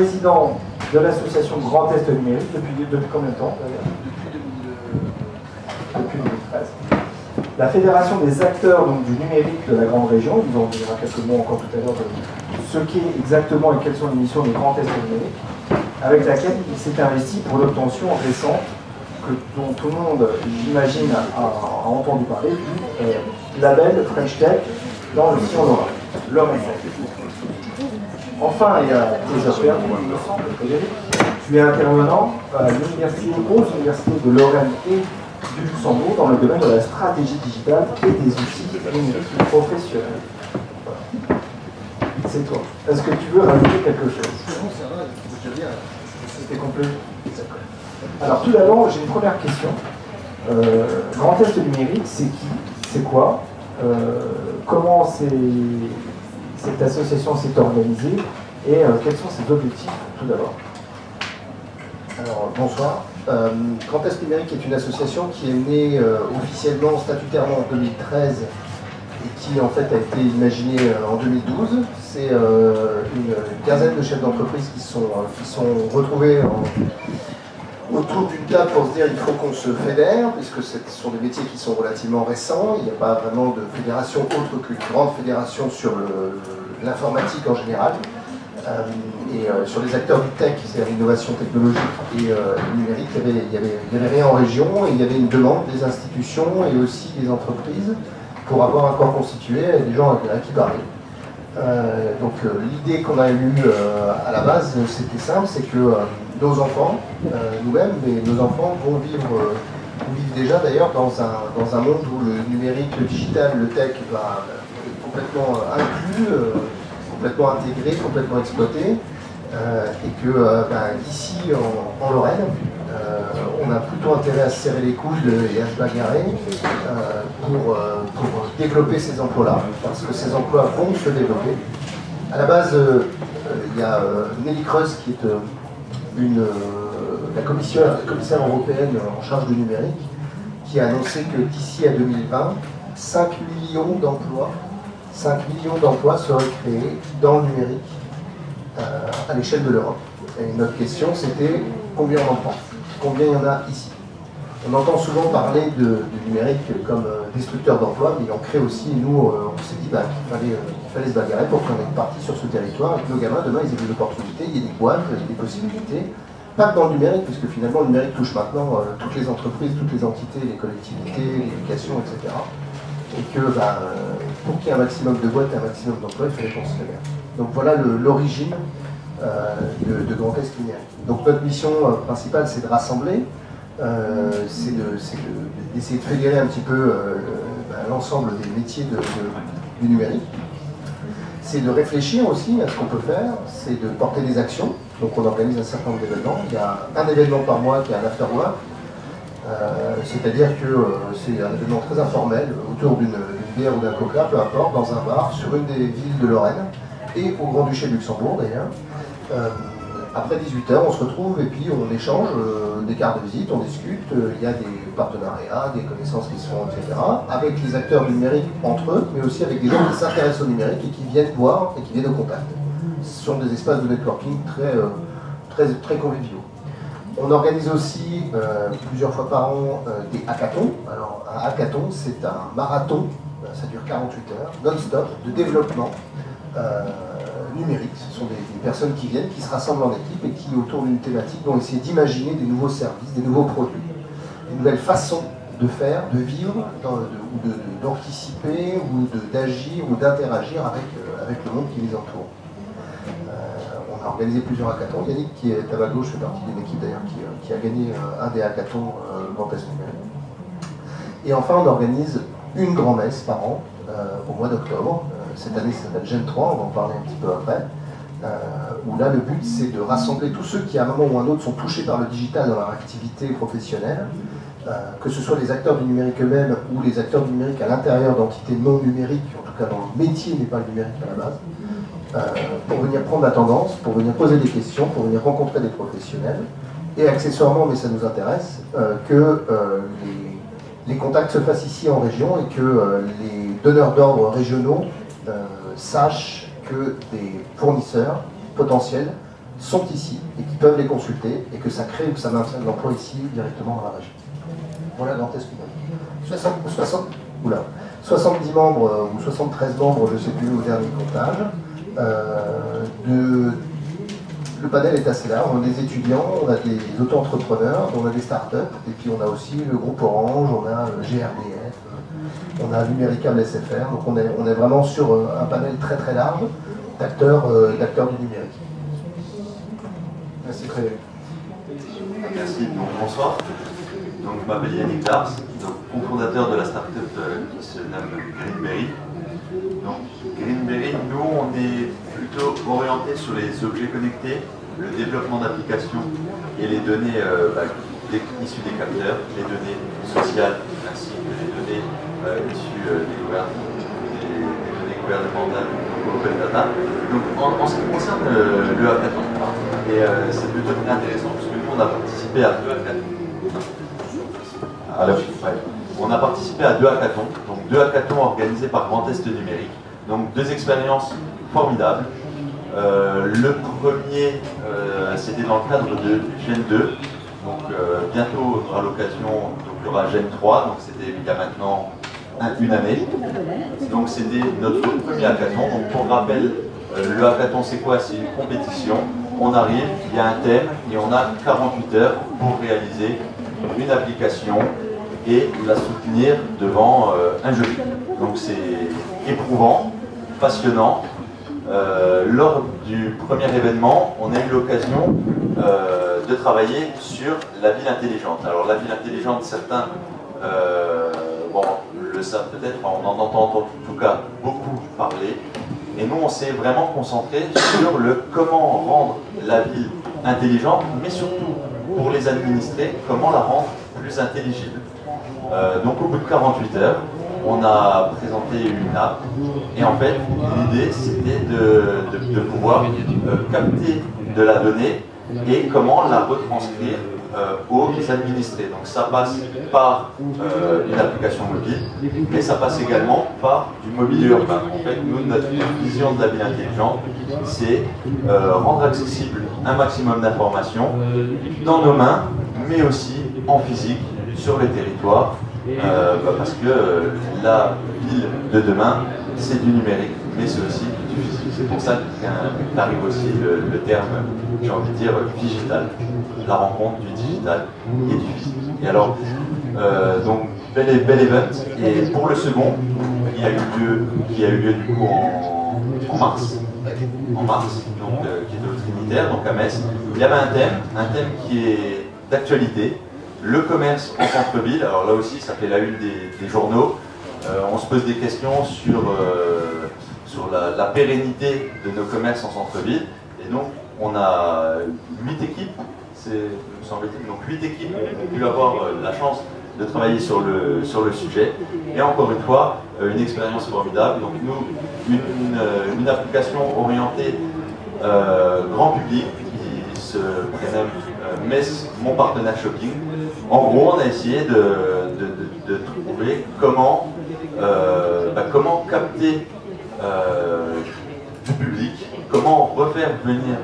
président de l'association Grand Est Numérique depuis combien de temps d'ailleurs? Depuis 2013. La fédération des acteurs donc, du numérique de la grande région, il nous en dira quelques mots encore tout à l'heure de ce qu'est exactement et quelles sont les missions du Grand Est Numérique, avec laquelle il s'est investi pour l'obtention récente, dont tout le monde, j'imagine, a entendu parler, du label French Tech dans le sillon Lorraine. Enfin, il y a des affaires, il me semble, Frédéric. Tu es intervenant aux universités de Lorraine et du Luxembourg dans le domaine de la stratégie digitale et des outils numériques professionnels. Voilà. C'est toi. Est-ce que tu veux rajouter quelque chose? Non, ça va, je bien. C'était complet. Alors tout d'abord, j'ai une première question. Grand Est Numérique, c'est qui? C'est quoi? Comment cette association s'est organisée? Et quels sont ses objectifs, tout d'abord? Alors, bonsoir. Grand Est Numérique est une association qui est née officiellement, statutairement en 2013 et qui en fait a été imaginée en 2012. C'est une quinzaine de chefs d'entreprise qui sont retrouvés autour d'une table pour se dire il faut qu'on se fédère, puisque ce sont des métiers qui sont relativement récents. Il n'y a pas vraiment de fédération autre qu'une grande fédération sur l'informatique en général. Sur les acteurs du tech, c'est-à-dire l'innovation technologique et numérique, il n'y avait rien en région et il y avait une demande des institutions et aussi des entreprises pour avoir un corps constitué et des gens à qui parler. Donc l'idée qu'on a eue à la base, c'était simple, c'est que nos enfants, nous-mêmes, mais nos enfants vont vivent déjà d'ailleurs dans un monde où le numérique, le digital, le tech est complètement inclus, complètement intégré, complètement exploité, et que ici en Lorraine, on a plutôt intérêt à se serrer les coudes et à se bagarrer pour développer ces emplois-là, parce que ces emplois vont se développer. À la base, il y a Nelly Creus qui est la commissaire européenne en charge du numérique, qui a annoncé que d'ici à 2020, 5 millions d'emplois seraient créés dans le numérique à l'échelle de l'Europe. Et notre question, c'était combien on en prend? Combien il y en a ici? On entend souvent parler du numérique comme destructeur d'emplois, mais il en crée aussi. Et nous, on s'est dit qu'il fallait se bagarrer pour qu'on ait parti sur ce territoire et que nos gamins, demain, ils aient des opportunités, il y ait des boîtes, il y ait des possibilités. Pas que dans le numérique, puisque finalement, le numérique touche maintenant toutes les entreprises, toutes les entités, les collectivités, l'éducation, etc. Et que pour qu'il y ait un maximum de boîtes et un maximum d'emplois, il fallait qu'on se fédère. Donc voilà l'origine de Grand Est Numérique. Donc notre mission principale, c'est de rassembler, c'est d'essayer de fédérer un petit peu l'ensemble des métiers du numérique. C'est de réfléchir aussi à ce qu'on peut faire, c'est de porter des actions. Donc on organise un certain nombre d'événements. Il y a un événement par mois qui est un afterwork. C'est-à-dire que c'est un événement très informel, autour d'une bière ou d'un coca, peu importe, dans un bar, sur une des villes de Lorraine, et au Grand-Duché de Luxembourg d'ailleurs. Après 18 h, on se retrouve et puis on échange des cartes de visite, on discute, il y a des partenariats, des connaissances qui se font, etc. Avec les acteurs du numérique entre eux, mais aussi avec des gens qui s'intéressent au numérique et qui viennent voir et qui viennent au contact. Ce sont des espaces de networking très conviviaux. On organise aussi plusieurs fois par an des hackathons. Alors un hackathon, c'est un marathon, ça dure 48 heures, non-stop, de développement numérique. Ce sont des personnes qui viennent, qui se rassemblent en équipe et qui, autour d'une thématique, vont essayer d'imaginer des nouveaux services, des nouveaux produits, des nouvelles façons de faire, de vivre, d'anticiper, ou d'agir, ou d'interagir avec le monde qui les entoure. On a organisé plusieurs hackathons. Yannick, qui est à ma gauche, fait partie d'une équipe d'ailleurs qui a gagné un des hackathons Grand Est Numérique. Et enfin, on organise une grand-messe par an, au mois d'octobre. Cette année, ça s'appelle Gen 3, on va en parler un petit peu après. Où là, le but, c'est de rassembler tous ceux qui, à un moment ou à un autre, sont touchés par le digital dans leur activité professionnelle, que ce soit les acteurs du numérique eux-mêmes ou les acteurs du numérique à l'intérieur d'entités non numériques, en tout cas dans le métier, mais pas le numérique à la base, pour venir prendre la tendance, pour venir poser des questions, pour venir rencontrer des professionnels, et accessoirement, mais ça nous intéresse, que les contacts se fassent ici en région et que les donneurs d'ordre régionaux sachent que des fournisseurs potentiels sont ici et qui peuvent les consulter et que ça crée ou que ça maintient de l'emploi ici directement dans la région. Voilà Grand Est numérique. 70 membres ou 73 membres, je ne sais plus au dernier comptage. Le panel est assez large, on a des étudiants, on a des auto-entrepreneurs, on a des startups, et puis on a aussi le groupe Orange, on a GRDF, on a Numéricable SFR, donc on est vraiment sur un panel très très large d'acteurs du numérique. Merci Frédéric. Merci, donc bonsoir. Donc, je m'appelle Yannick Lars, cofondateur de la start-up qui se nomme Greenberry. Donc, Greenberry, nous, on est plutôt orienté sur les objets connectés, le développement d'applications et les données issues des capteurs, les données sociales ainsi que les données issues des données gouvernementales, open data. Donc, en ce qui concerne le hackathon, c'est plutôt intéressant parce que nous, on a participé à 2 hackathons. On a participé à 2 hackathons, donc 2 hackathons organisés par Grand Est numérique, donc 2 expériences formidables. Le premier, c'était dans le cadre de Gen 2, donc bientôt à l'occasion, il y aura Gen 3, donc c'était il y a maintenant une année. Donc c'était notre premier hackathon. Donc pour rappel, le hackathon c'est quoi? C'est une compétition. On arrive, il y a un thème et on a 48 heures pour réaliser une application et la soutenir devant un jury. Donc c'est éprouvant, passionnant. Lors du premier événement, on a eu l'occasion de travailler sur la ville intelligente. Alors la ville intelligente, certains le savent peut-être, on en entend en tout cas beaucoup parler. Et nous, on s'est vraiment concentré sur le comment rendre la ville intelligente, mais surtout pour les administrés, comment la rendre plus intelligible. Donc au bout de 48 heures, on a présenté une app et en fait l'idée c'était de pouvoir capter de la donnée et comment la retranscrire aux administrés. Donc ça passe par une application mobile, mais ça passe également par du mobilier urbain. En fait, nous, notre vision de la ville intelligente, c'est rendre accessible un maximum d'informations dans nos mains, mais aussi en physique, sur les territoires, parce que la ville de demain, c'est du numérique, mais c'est aussi du physique. C'est pour ça qu'arrive aussi le terme, j'ai envie de dire, digital, la rencontre du digital et du physique. Et alors, donc, bel event, et pour le second, qui a eu lieu du coup en mars, donc, qui est au Trinitaire, donc à Metz, il y avait un thème qui est d'actualité, le commerce en centre-ville. Alors là aussi, ça fait la une des journaux. On se pose des questions sur la pérennité de nos commerces en centre-ville. Et donc, on a 8 équipes, me semble-t-il, donc 8 équipes ont pu avoir la chance de travailler sur le sujet. Et encore une fois, une expérience formidable. Donc nous, une application orientée grand public qui se prénomme Metz, mon partenaire shopping. En gros, on a essayé de trouver comment capter du public, comment refaire venir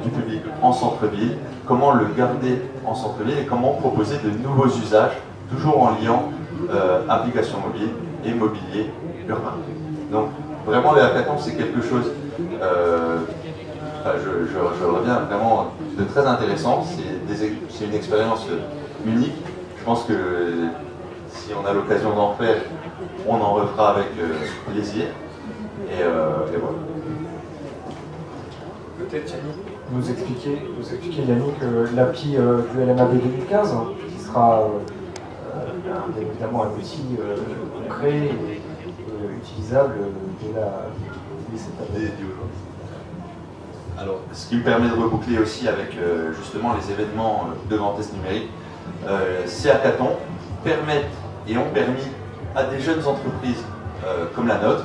du public en centre-ville, comment le garder en centre-ville et comment proposer de nouveaux usages, toujours en liant applications mobiles et mobilier urbain. Donc vraiment les hackathons c'est quelque chose, je reviens vraiment de très intéressant, c'est une expérience unique. Je pense que si on a l'occasion d'en faire, on en refera avec plaisir. Et voilà. Peut-être Yannick nous expliquer Yannick l'appli du LMAB 2015 qui sera bien évidemment un outil concret et utilisable dès cette année. Alors, ce qui me permet de reboucler aussi avec justement les événements de Grand Est numérique, ces hackathons permettent et ont permis à des jeunes entreprises comme la nôtre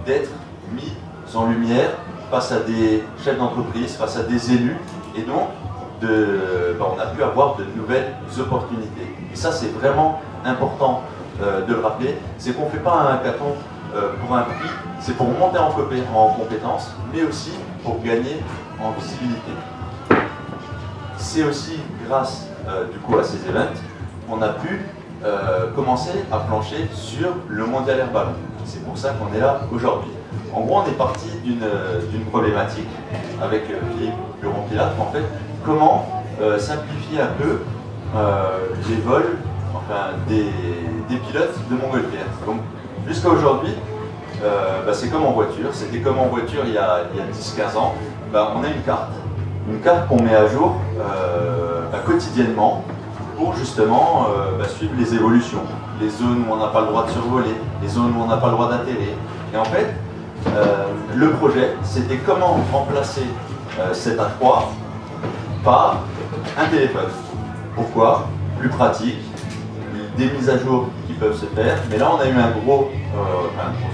d'être mis en lumière face à des chefs d'entreprise, face à des élus, et donc on a pu avoir de nouvelles opportunités. Et ça c'est vraiment important de le rappeler, c'est qu'on ne fait pas un hackathon pour un prix, c'est pour monter en compétences, mais aussi pour gagner en visibilité. c'est aussi grâce du coup à ces events qu'on a pu commencer à plancher sur le Mondial Air Ballon. C'est pour ça qu'on est là aujourd'hui. En gros, on est parti d'une problématique avec Philippe Buron-Pilat, en fait, comment simplifier un peu les vols enfin, des pilotes de montgolfière. Donc, jusqu'à aujourd'hui, c'est comme en voiture. C'était comme en voiture il y a 10-15 ans. On a une carte qu'on met à jour quotidiennement pour justement suivre les évolutions, les zones où on n'a pas le droit de survoler, les zones où on n'a pas le droit d'atterrir. Et en fait, le projet, c'était comment remplacer cet A3 par un téléphone. Pourquoi? Plus pratique, des mises à jour qui peuvent se faire, mais là on a eu un gros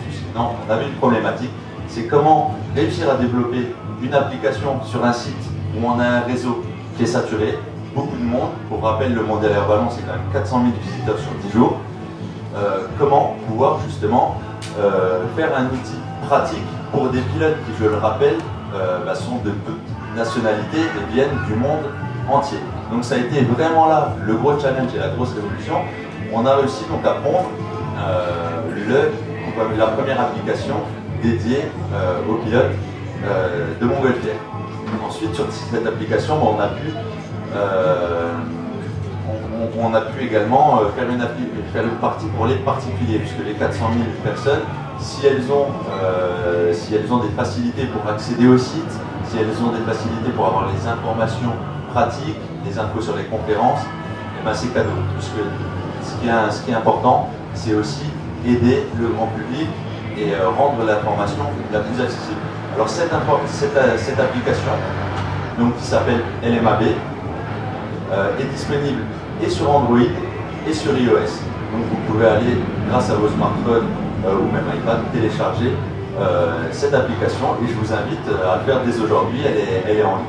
souci. Non, on avait une problématique, c'est comment réussir à développer une application sur un site où on a un réseau qui est saturé, beaucoup de monde. Pour rappel, le Mondial Air Ballon, c'est quand même 400 000 visiteurs sur 10 jours. Comment pouvoir justement faire un outil pratique pour des pilotes qui, je le rappelle, sont de toute nationalité et viennent du monde entier. Donc ça a été vraiment là le gros challenge et la grosse révolution. On a réussi donc à pondre la première application dédiée aux pilotes de montgolfière. Ensuite, sur cette application, on a pu également faire une partie pour les particuliers, puisque les 400 000 personnes, si elles ont des facilités pour accéder au site, si elles ont des facilités pour avoir les informations pratiques, les infos sur les conférences, c'est cadeau. Puisque ce qui est important, c'est aussi aider le grand public et rendre l'information la plus accessible. Alors cette application, donc, qui s'appelle LMAB, est disponible et sur Android et sur iOS. Donc vous pouvez aller, grâce à vos smartphones ou même iPad, télécharger cette application et je vous invite à le faire dès aujourd'hui, elle est en ligne.